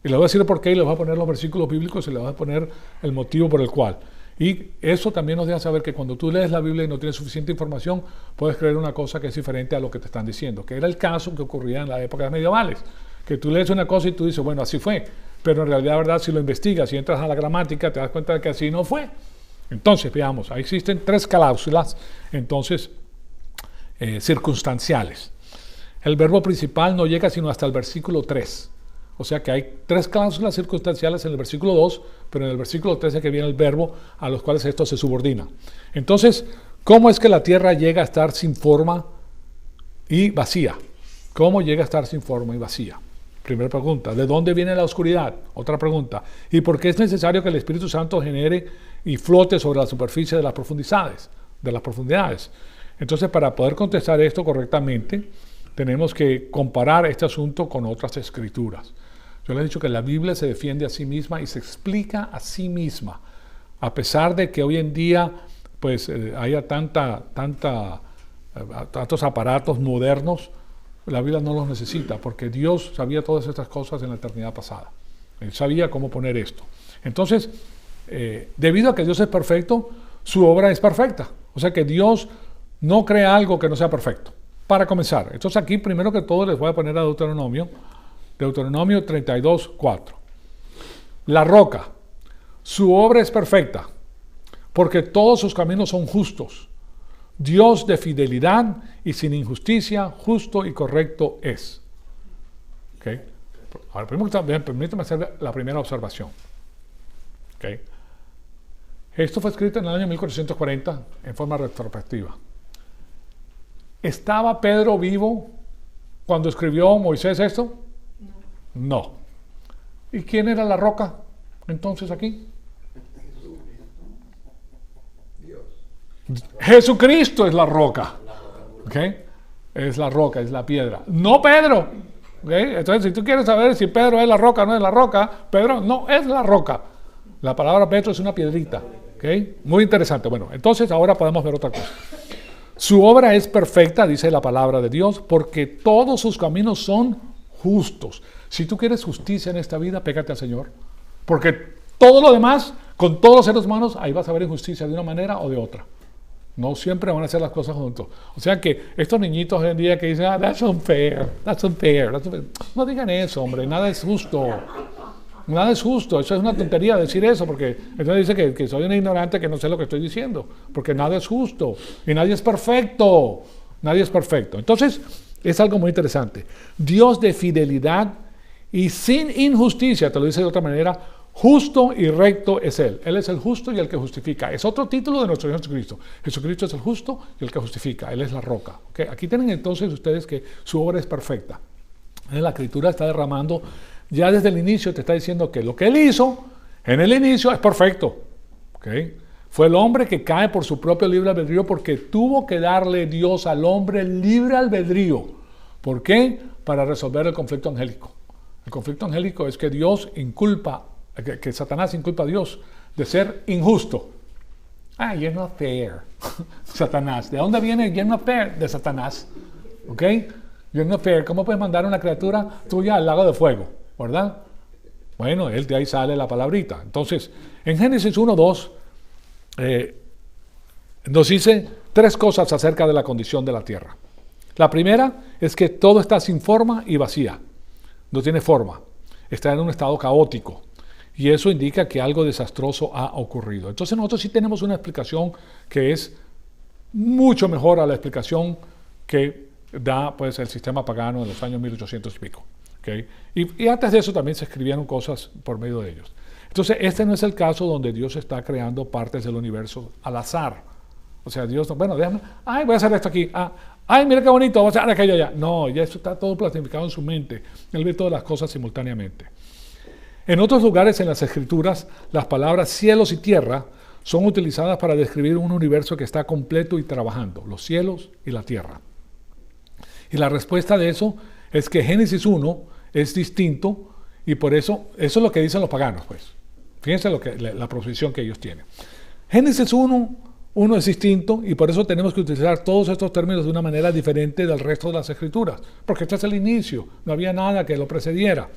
Y les voy a decir por qué, y les voy a poner los versículos bíblicos y les voy a poner el motivo por el cual. Y eso también nos deja saber que cuando tú lees la Biblia y no tienes suficiente información, puedes creer una cosa que es diferente a lo que te están diciendo, que era el caso que ocurría en la época medievales, que tú lees una cosa y tú dices, bueno, así fue, pero en realidad, verdad, si lo investigas y entras a la gramática, te das cuenta de que así no fue. Entonces, veamos, ahí existen 3 cláusulas, entonces, circunstanciales. El verbo principal no llega sino hasta el versículo 3. O sea que hay 3 cláusulas circunstanciales en el versículo 2, pero en el versículo 3 es que viene el verbo a los cuales esto se subordina. Entonces, ¿cómo es que la tierra llega a estar sin forma y vacía? ¿Cómo llega a estar sin forma y vacía? Primera pregunta. ¿De dónde viene la oscuridad? Otra pregunta. ¿Y por qué es necesario que el Espíritu Santo genere y flote sobre la superficie de las profundidades? Entonces, para poder contestar esto correctamente, tenemos que comparar este asunto con otras escrituras. Yo les he dicho que la Biblia se defiende a sí misma y se explica a sí misma. A pesar de que hoy en día pues, haya tantos aparatos modernos, la Biblia no los necesita, porque Dios sabía todas estas cosas en la eternidad pasada. Él sabía cómo poner esto. Entonces, debido a que Dios es perfecto, su obra es perfecta. O sea que Dios no crea algo que no sea perfecto. Para comenzar, entonces aquí primero que todo les voy a poner a Deuteronomio 32:4. La roca, su obra es perfecta, porque todos sus caminos son justos. Dios de fidelidad y sin injusticia, justo y correcto es. ¿Okay? Ahora, permítame hacer la primera observación. ¿Okay? Esto fue escrito en el año 1440 en forma retrospectiva. ¿Estaba Pedro vivo cuando escribió Moisés esto? No. ¿Y quién era la roca entonces aquí? Jesucristo es la roca. ¿Okay? Es la roca, es la piedra. No Pedro. ¿Okay? Entonces, si tú quieres saber si Pedro es la roca o no es la roca, Pedro no es la roca. La palabra Pedro es una piedrita. ¿Okay? Muy interesante. Bueno, entonces ahora podemos ver otra cosa. Su obra es perfecta, dice la palabra de Dios, porque todos sus caminos son justos. Si tú quieres justicia en esta vida, pégate al Señor. Porque todo lo demás, con todos los seres humanos, ahí vas a ver injusticia de una manera o de otra. No siempre van a hacer las cosas juntos. O sea que estos niñitos hoy en día que dicen, that's unfair, that's unfair, that's unfair. No digan eso, hombre, nada es justo. Nada es justo, eso es una tontería decir eso, porque entonces dice que soy un ignorante, que no sé lo que estoy diciendo, porque nada es justo y nadie es perfecto, nadie es perfecto. Entonces, es algo muy interesante. Dios de fidelidad y sin injusticia, te lo dice de otra manera, justo y recto es Él. Él es el justo y el que justifica. Es otro título de nuestro Señor Jesucristo. Jesucristo es el justo y el que justifica. Él es la roca. ¿Okay? Aquí tienen entonces ustedes que su obra es perfecta. La Escritura está derramando, ya desde el inicio te está diciendo que lo que Él hizo en el inicio es perfecto. ¿Okay? Fue el hombre que cae por su propio libre albedrío porque tuvo que darle Dios al hombre libre albedrío. ¿Por qué? Para resolver el conflicto angélico. El conflicto angélico es que Dios inculpa, que Satanás inculpa a Dios de ser injusto. You're not fair. Satanás. ¿De dónde viene you're not fair? De Satanás. ¿Ok? You're not fair. ¿Cómo puedes mandar una criatura tuya al lago de fuego? ¿Verdad? Bueno, de ahí sale la palabrita. Entonces, en Génesis 1:2 nos dice 3 cosas acerca de la condición de la tierra. La primera es que todo está sin forma y vacía. No tiene forma. Está en un estado caótico. Y eso indica que algo desastroso ha ocurrido. Entonces nosotros sí tenemos una explicación que es mucho mejor a la explicación que da pues, el sistema pagano en los años 1800 y pico. ¿Okay? Y antes de eso también se escribieron cosas por medio de ellos. Entonces este no es el caso donde Dios está creando partes del universo al azar. O sea, Dios, bueno, déjame, voy a hacer esto aquí. Mira qué bonito, voy a hacer aquello allá. No, ya eso está todo planificado en su mente. Él ve todas las cosas simultáneamente. En otros lugares en las Escrituras, las palabras cielos y tierra son utilizadas para describir un universo que está completo y trabajando, los cielos y la tierra. Y la respuesta de eso es que Génesis 1 es distinto y por eso es lo que dicen los paganos, pues. Fíjense la proposición que ellos tienen. Génesis 1 es distinto y por eso tenemos que utilizar todos estos términos de una manera diferente del resto de las Escrituras, porque este es el inicio, no había nada que lo precediera.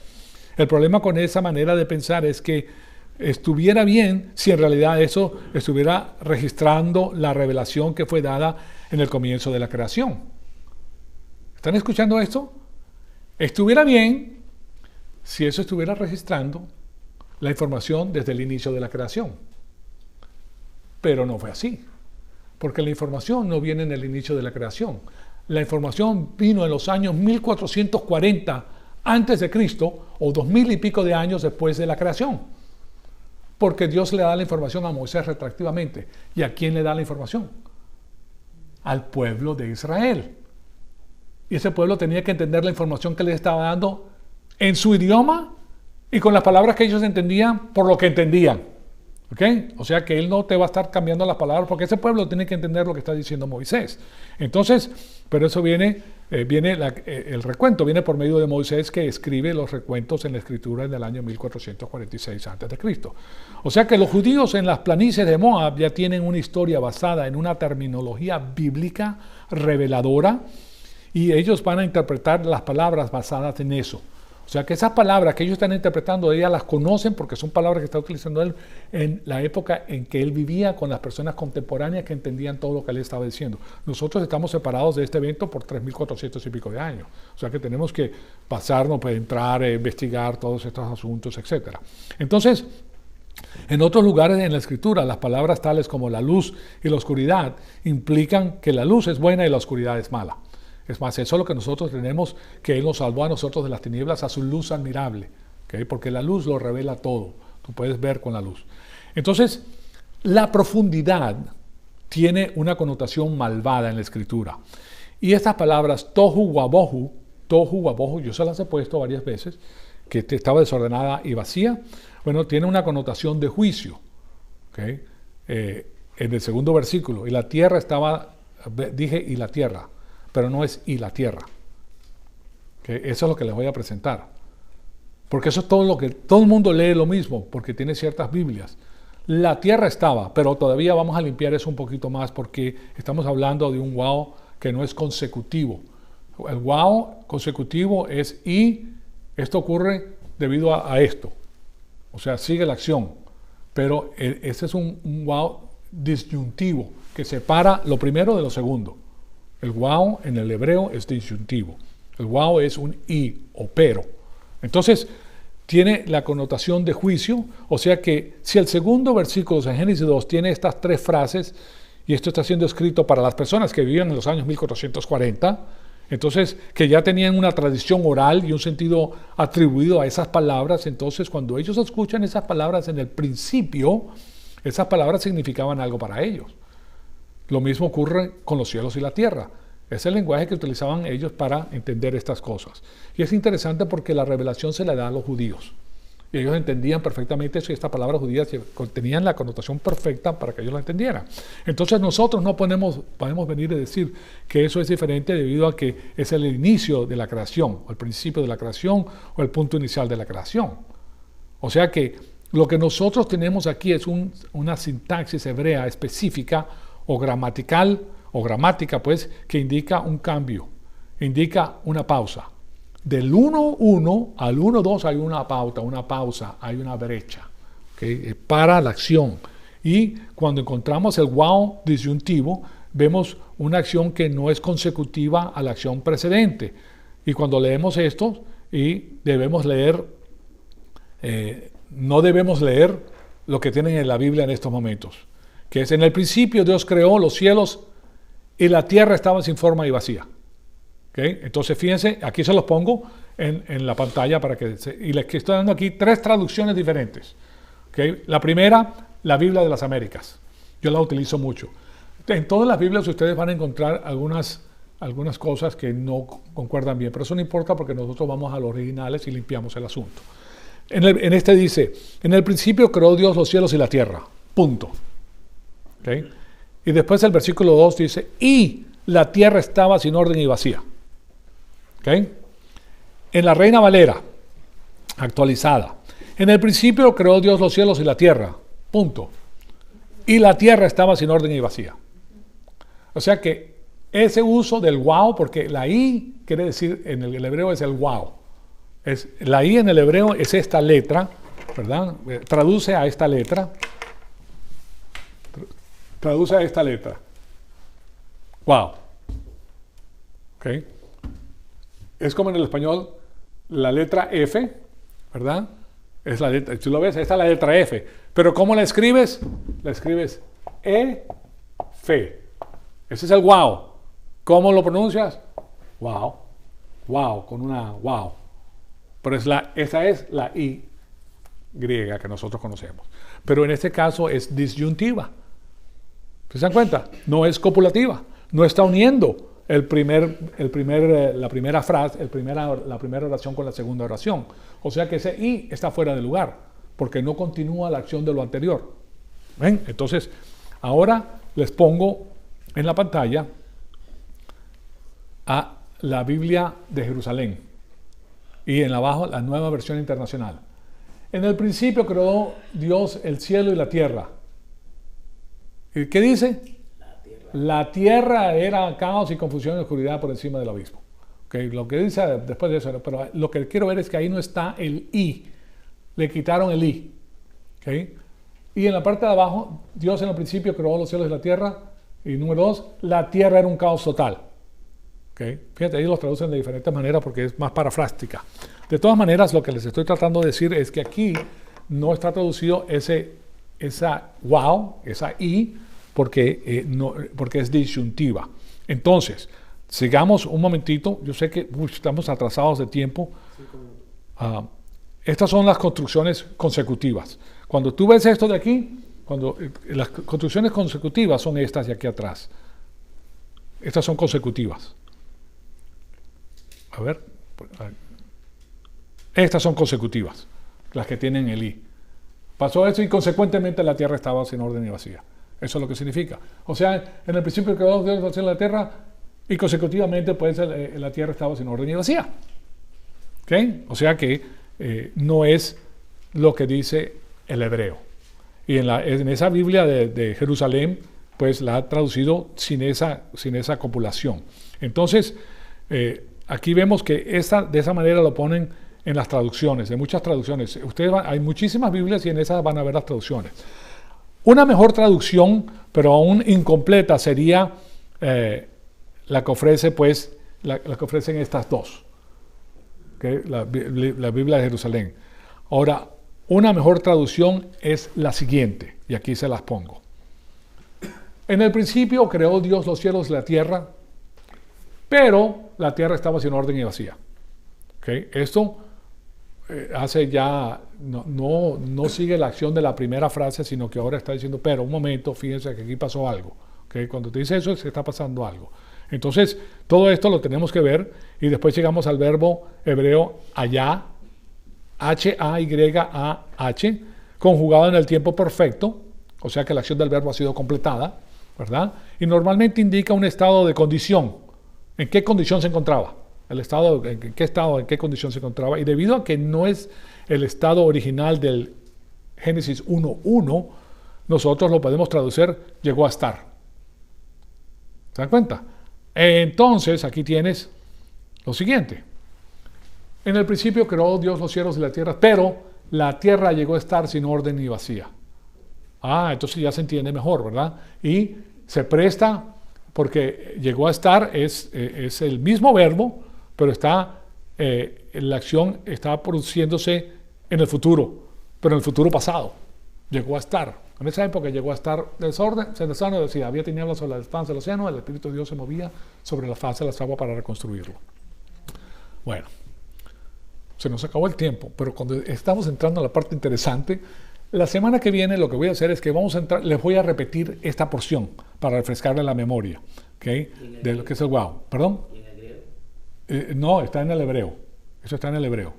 El problema con esa manera de pensar es que estuviera bien si en realidad eso estuviera registrando la revelación que fue dada en el comienzo de la creación. ¿Están escuchando esto? Estuviera bien si eso estuviera registrando la información desde el inicio de la creación. Pero no fue así, porque la información no viene en el inicio de la creación. La información vino en los años 1440 antes de Cristo, o 2000 y pico de años después de la creación. Porque Dios le da la información a Moisés retroactivamente. ¿Y a quién le da la información? Al pueblo de Israel. Y ese pueblo tenía que entender la información que le estaba dando en su idioma y con las palabras que ellos entendían por lo que entendían. ¿Ok? O sea que él no te va a estar cambiando las palabras porque ese pueblo tiene que entender lo que está diciendo Moisés. Entonces, pero eso viene el recuento viene por medio de Moisés, que escribe los recuentos en la Escritura en el año 1446 a.C. O sea que los judíos en las planicies de Moab ya tienen una historia basada en una terminología bíblica reveladora y ellos van a interpretar las palabras basadas en eso. O sea que esas palabras que ellos están interpretando, ellas las conocen porque son palabras que está utilizando él en la época en que él vivía con las personas contemporáneas que entendían todo lo que él estaba diciendo. Nosotros estamos separados de este evento por 3.400 y pico de años. O sea que tenemos que pasarnos, pues, entrar, investigar todos estos asuntos, etc. Entonces, en otros lugares en la Escritura, las palabras tales como la luz y la oscuridad implican que la luz es buena y la oscuridad es mala. Es más, eso es lo que nosotros tenemos, que Él nos salvó a nosotros de las tinieblas a su luz admirable, ¿okay? Porque la luz lo revela todo, tú puedes ver con la luz. Entonces, la profundidad tiene una connotación malvada en la Escritura. Y estas palabras, tohu wabohu, yo se las he puesto varias veces, que estaba desordenada y vacía, bueno, tiene una connotación de juicio, ¿okay? En el segundo versículo, y la tierra estaba, dije y la tierra, pero no es y la tierra. ¿Okay? Eso es lo que les voy a presentar. Porque eso es todo lo que todo el mundo lee lo mismo, porque tiene ciertas Biblias. La tierra estaba, pero todavía vamos a limpiar eso un poquito más, porque estamos hablando de un wow que no es consecutivo. El wow consecutivo es y esto ocurre debido a esto. O sea, sigue la acción. Pero ese es un wow disyuntivo que separa lo primero de lo segundo. El wow en el hebreo es disyuntivo. El wow es un y o pero. Entonces, tiene la connotación de juicio, o sea que si el segundo versículo de Génesis 2 tiene estas tres frases, y esto está siendo escrito para las personas que vivían en los años 1440, entonces que ya tenían una tradición oral y un sentido atribuido a esas palabras, entonces cuando ellos escuchan esas palabras en el principio, esas palabras significaban algo para ellos. Lo mismo ocurre con los cielos y la tierra. Es el lenguaje que utilizaban ellos para entender estas cosas. Y es interesante porque la revelación se la da a los judíos. Y ellos entendían perfectamente eso y estas palabras judías tenían la connotación perfecta para que ellos la entendieran. Entonces nosotros no podemos venir y decir que eso es diferente debido a que es el inicio de la creación, o el principio de la creación, o el punto inicial de la creación. O sea que lo que nosotros tenemos aquí es una sintaxis hebrea específica o gramatical, o gramática, pues, que indica un cambio, indica una pausa. Del 1.1 al 1.2 hay una pausa, hay una brecha, ¿okay? Para la acción. Y cuando encontramos el wow disyuntivo, vemos una acción que no es consecutiva a la acción precedente. Y cuando leemos esto, y debemos leer, no debemos leer lo que tienen en la Biblia en estos momentos, que es: en el principio Dios creó los cielos y la tierra estaba sin forma y vacía. ¿Okay? Entonces fíjense, aquí se los pongo en la pantalla para que y les estoy dando aquí tres traducciones diferentes. ¿Okay? La primera, la Biblia de las Américas. Yo la utilizo mucho. En todas las Biblias ustedes van a encontrar algunas cosas que no concuerdan bien, pero eso no importa porque nosotros vamos a los originales y limpiamos el asunto. En este dice: en el principio creó Dios los cielos y la tierra. Punto. ¿Okay? Y después el versículo 2 dice: y la tierra estaba sin orden y vacía. ¿Okay? En la Reina Valera, actualizada: en el principio creó Dios los cielos y la tierra. Punto. Y la tierra estaba sin orden y vacía. O sea que ese uso del wow, porque la i quiere decir, en el hebreo es el wow. La i en el hebreo es esta letra, ¿verdad? Traduce a esta letra. Traduce a esta letra. Wow. ¿Ok? Es como en el español la letra F, ¿verdad? Es la letra, tú lo ves, esta es la letra F. Pero ¿cómo la escribes? La escribes E-F. Ese es el wow. ¿Cómo lo pronuncias? Wow. Wow, con una wow. Pero esa es la I griega que nosotros conocemos. Pero en este caso es disyuntiva. ¿Se dan cuenta? No es copulativa. No está uniendo la primera frase, la primera oración con la segunda oración. O sea que ese i está fuera de lugar, porque no continúa la acción de lo anterior. ¿Ven? Entonces, ahora les pongo en la pantalla a la Biblia de Jerusalén y en abajo la Nueva Versión Internacional. En el principio creó Dios el cielo y la tierra. ¿Y qué dice? La tierra era caos y confusión y oscuridad por encima del abismo. ¿Okay? Lo que dice después de eso, pero lo que quiero ver es que ahí no está el i. Le quitaron el i. ¿Okay? Y en la parte de abajo, Dios en el principio creó los cielos y la tierra. Y número 2, la tierra era un caos total. ¿Okay? Fíjate, ahí los traducen de diferentes maneras porque es más parafrástica. De todas maneras, lo que les estoy tratando de decir es que aquí no está traducido esa wow, esa i, porque es disyuntiva. Entonces, sigamos un momentito. Yo sé que estamos atrasados de tiempo. Estas son las construcciones consecutivas. Cuando tú ves esto de aquí, las construcciones consecutivas son estas de aquí atrás. Estas son consecutivas. A ver. Estas son consecutivas, las que tienen el I. Pasó eso y consecuentemente la tierra estaba sin orden y vacía. Eso es lo que significa. O sea, en el principio creó Dios la tierra y consecutivamente pues la tierra estaba sin orden y vacía. ¿Okay? O sea que no es lo que dice el hebreo. Y en esa Biblia de Jerusalén, pues la ha traducido sin esa copulación. Entonces, aquí vemos que de esa manera lo ponen en las traducciones, en muchas traducciones. Hay muchísimas Biblias y en esas van a ver las traducciones. Una mejor traducción, pero aún incompleta, sería la que ofrece, pues, la que ofrecen estas dos. ¿Okay? La Biblia de Jerusalén. Ahora, una mejor traducción es la siguiente, y aquí se las pongo. En el principio creó Dios los cielos y la tierra, pero la tierra estaba sin orden y vacía. ¿Okay? Esto hace ya, no sigue la acción de la primera frase, sino que ahora está diciendo, pero un momento, fíjense que aquí pasó algo. ¿Okay? Cuando te dice eso, se está pasando algo. Entonces, todo esto lo tenemos que ver, y después llegamos al verbo hebreo allá, H-A-Y-A-H, conjugado en el tiempo perfecto, o sea que la acción del verbo ha sido completada, ¿verdad? Y normalmente indica un estado de condición. ¿En qué condición se encontraba? ¿En qué condición se encontraba? Y debido a que no es el estado original del Génesis 1.1, nosotros lo podemos traducir llegó a estar. ¿Se dan cuenta? Entonces, aquí tienes lo siguiente. En el principio creó Dios los cielos y la tierra, pero la tierra llegó a estar sin orden y vacía. Entonces ya se entiende mejor, ¿verdad? Y se presta, porque llegó a estar, es el mismo verbo, pero la acción está produciéndose en el futuro, pero en el futuro pasado. Llegó a estar. En esa época llegó a estar desorden, decía, había tinieblas sobre la faz del océano, el Espíritu de Dios se movía sobre la faz de las aguas para reconstruirlo. Bueno, se nos acabó el tiempo, pero cuando estamos entrando a la parte interesante, la semana que viene lo que voy a hacer es que les voy a repetir esta porción para refrescarle la memoria, ¿okay? De lo que es el wow. ¿Perdón? No, está en el hebreo. Eso está en el hebreo.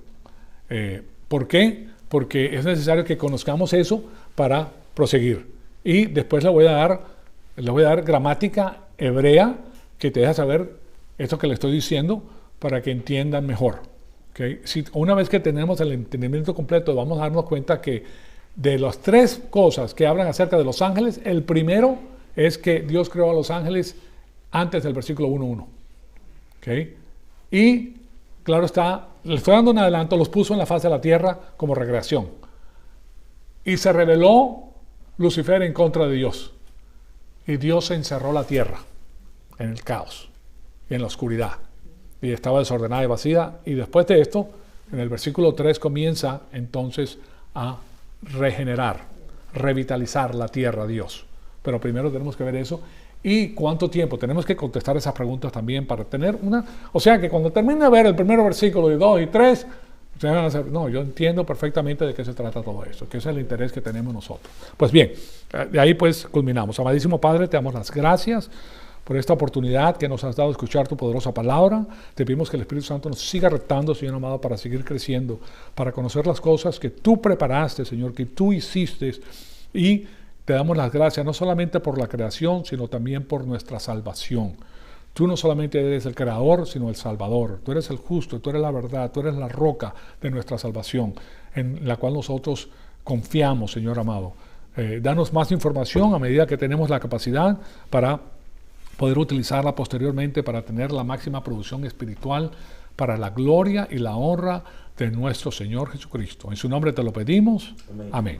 ¿Por qué? Porque es necesario que conozcamos eso para proseguir. Y después le voy a dar gramática hebrea que te deja saber esto que le estoy diciendo para que entiendan mejor. ¿Okay? Una vez que tenemos el entendimiento completo, vamos a darnos cuenta que de las tres cosas que hablan acerca de los ángeles, el primero es que Dios creó a los ángeles antes del versículo 1.1. ¿Okay? Y, claro está, le estoy dando un adelanto, los puso en la faz de la tierra como recreación. Y se rebeló Lucifer en contra de Dios. Y Dios encerró la tierra en el caos y en la oscuridad. Y estaba desordenada y vacía. Y después de esto, en el versículo 3 comienza entonces a regenerar, revitalizar la tierra, Dios. Pero primero tenemos que ver eso. ¿Y cuánto tiempo? Tenemos que contestar esas preguntas también para tener una... O sea que cuando termine de ver el primer versículo de 2 y 3, ustedes van a decir, no, yo entiendo perfectamente de qué se trata todo esto, que ese es el interés que tenemos nosotros. Pues bien, de ahí pues culminamos. Amadísimo Padre, te damos las gracias por esta oportunidad que nos has dado de escuchar tu poderosa palabra. Te pedimos que el Espíritu Santo nos siga retando, Señor amado, para seguir creciendo, para conocer las cosas que tú preparaste, Señor, que tú hiciste. Y te damos las gracias no solamente por la creación, sino también por nuestra salvación. Tú no solamente eres el creador, sino el salvador. Tú eres el justo, tú eres la verdad, tú eres la roca de nuestra salvación, en la cual nosotros confiamos, Señor amado. Danos más información a medida que tenemos la capacidad para poder utilizarla posteriormente para tener la máxima producción espiritual para la gloria y la honra de nuestro Señor Jesucristo. En su nombre te lo pedimos. Amén.